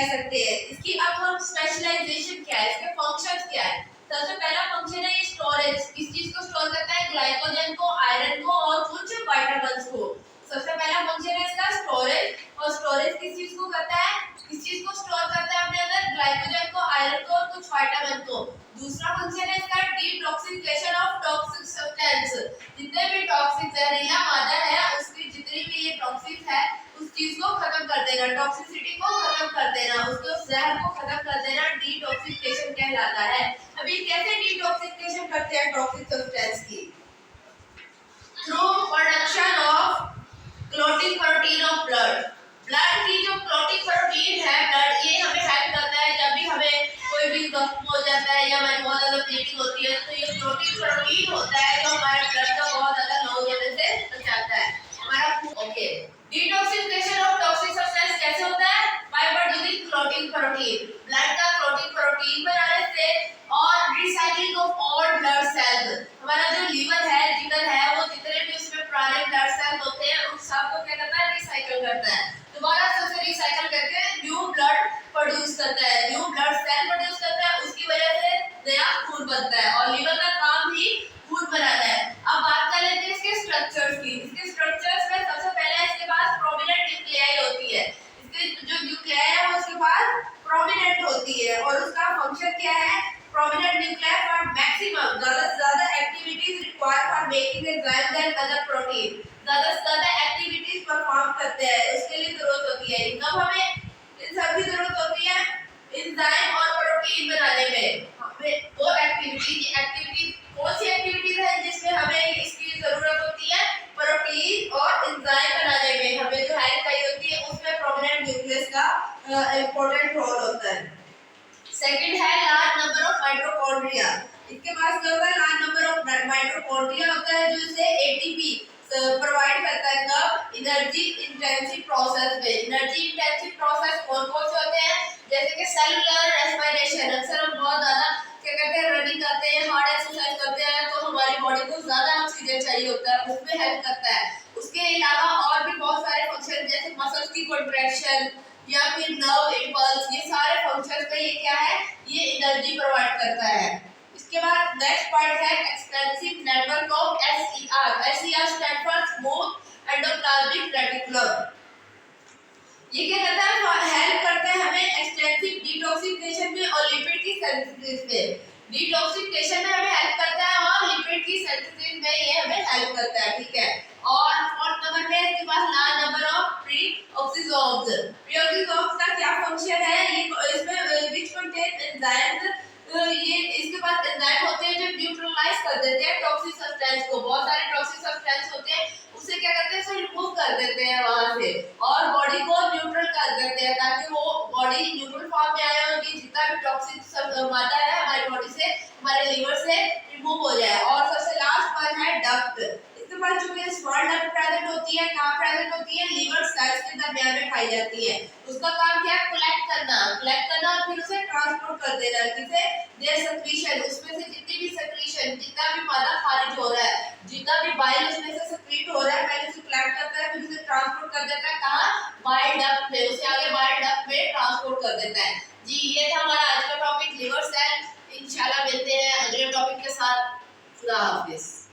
कह सकते हैं। इसकी अब हम स्पेशलाइजेशन क्या है, इसके फंक्शंस क्या है। सबसे पहला फंक्शन है ये स्टोरेज। किस चीज को स्टोर करता है, ग्लाइकोजन को, आयरन को और कुछ विटामिन्स को। सबसे पहला फंक्शन है इसका स्टोरेज। और स्टोरेज किस चीज को करता है, किस चीज को स्टोर करता है अपने अंदर, ग्लाइकोजन को, आयरन को और कुछ विटामिन को। दूसरा फंक्शन है इसका डिटॉक्सिफिकेशन ऑफ टॉक्सिक सब्सटेंस। जितने भी टॉक्सिक जहरीला मादा है उसकी जितनी भी ये टॉक्सिक है उस चीज को खत्म कर देना, टॉक्सिसिटी को खत्म कर देना, उसके उस जहर को खत्म कर देना डिटॉक्सिफिकेशन कहलाता है। अभी कैसे डिटॉक्सिफिकेशन करते हैं टॉक्सिक सब्सटेंस की, through production of clotting protein of blood. Blood की जो क्लॉटिंग प्रोटीन है ब्लड, ये हमें हेल्प करता है जब भी हमें कोई भी जख्म हो जाता है या हमारी बहुत ज्यादा ब्लीडिंग होती है तो ये क्लॉटिंग प्रोटीन होता है जो हमारे ब्लड का बहुत ज्यादा लो होने से बचाता है हमारा। Okay, detoxification of toxic substance कैसे होता है, by producing clotting protein. Blood का क्लॉटिंग प्रोटीन बनाने से और recycling of all blood cells. हमारा जो लीवर है, जिगर है, वो जितने भी उसमें पुराने ब्लड सेल्स होते हैं उन सबको क्या करता है, रिसाइकिल करता है, दोबारा सबसे रिसाइकिल करके न्यू ब्लड प्रोड्यूस करता है, न्यू ब्लड सेल प्रोड्यूस करता है, उसकी वजह से नया खून बनता है। और लीवर का काम ही खून बनाना है। अब बात कर लेते हैं इसके स्ट्रक्चर्स की। इसके स्ट्रक्चर्स में सबसे पहले इसके पास प्रोमिनेंट न्यूक्लियाई होती है। इसके जो न्यूक्लियाई है वो उसके पास प्रोमिनेंट होती है और उसका फंक्शन क्या है, प्रोमिनेंट न्यूक्लियाई फॉर मैक्सिमम ज्यादा से ज्यादा activities required for making enzyme then other protein. ज्यादा से ज्यादा एक्टिविटीज परफॉर्म करते हैं, उसके लिए जरूरत होती है। इनकम हमें इन सब की जरूरत होती है एंजाइम और प्रोटीन बनाने में। हमें वो एक्टिविटीज कौन सी एक्टिविटीज है जिसमें हमें इसकी जरूरत होती है, प्रोटीन और एंजाइम बनाने में हमें जो हेल्प चाहिए होती है उसमें प्रोमिनेंट न्यूक्लियस का इंपॉर्टेंट रोल होता है। सेकंड है लार्ज नंबर ऑफ माइटोकॉन्ड्रिया। इसके पास क्या होता है, लार्ज नंबर ऑफ माइटोकॉन्ड्रिया होता है जो इसे एटीपी प्रोवाइड करता है। कब, एनर्जी इंटेंसिव प्रोसेस में। एनर्जी इंटेंसिव प्रोसेस कौन कौन से होते हैं, जैसे कि सेलुलर रेस्पिरेशन। अक्सर हम बहुत ज्यादा क्या करते हैं, रनिंग करते हैं, हार्ड एक्सरसाइज करते हैं तो हमारी बॉडी को ज्यादा ऑक्सीजन चाहिए होता है, उसमें हेल्प करता है। उसके अलावा और भी बहुत सारे फंक्शन जैसे मसल्स की कॉन्ट्रैक्शन या फिर नर्व इंपल्स, ये सारे फंक्शंस में ये क्या है, ये एनर्जी प्रोवाइड करता है। इसके बाद नेक्स्ट पार्ट है extensive network of SER. SER stand for smooth endoplasmic reticulum. ये क्या करता है, हेल्प करता है हमें एक्सटेंसिव डिटॉक्सिफिकेशन में और लिपिड की सिंथेसिस में। डिटॉक्सिफिकेशन में हमें हेल्प करता है और लिपिड की सिंथेसिस में ये हमें हेल्प करता है, ठीक है। और फोर्थ नंबर पे इसके पास large number of peroxisomes. Peroxisomes का क्या फंक्शन है, ये इसमें विच कंटेन एंजाइम्स, ये इसके पास एंजाइम होते हैं जो न्यूट्रलाइज कर देते हैं टॉक्सिक सब्सटेंस को। बहुत सारे टॉक्सिक सब्सटेंस होते हैं उसे क्या करते हैं, रिमूव कर देते हैं वहां से और बॉडी को न्यूट्रल कर देते हैं ताकि वो बॉडी न्यूट्रल फॉर्म में आए और ये जितना भी टॉक्सिक मादा है हमारी बॉडी से, हमारे लीवर से रिमूव हो जाए। और सबसे लास्ट वन है डक्ट। इसके पास जो स्मॉल डक्ट प्रेजेंट होती है, कहाँ प्रेजेंट होती है, लीवर सेल्स के दरमियान में पाई जाती है। उसका काम क्या है, कलेक्ट करना और फिर उसे ट्रांसपोर्ट कर देना। किसे, देयर सेक्रीशन, उसमें से जितनी भी सेक्रीशन, जितना भी मादा खारिज हो रहा है, जितना भी बाइल उसमें से सेक्रीट हो रहा है, पहले उसे कलेक्ट करता है फिर उसे ट्रांसपोर्ट कर देता है कहाँ, बाइल डक्ट में, उसे आगे बाइल डक्ट में ट्रांसपोर्ट कर देता है। जी, ये था हमारा आज का टॉपिक लिवर सेल। इंशाल्लाह मिलते हैं अगले टॉपिक के साथ। खुदा हाफिज।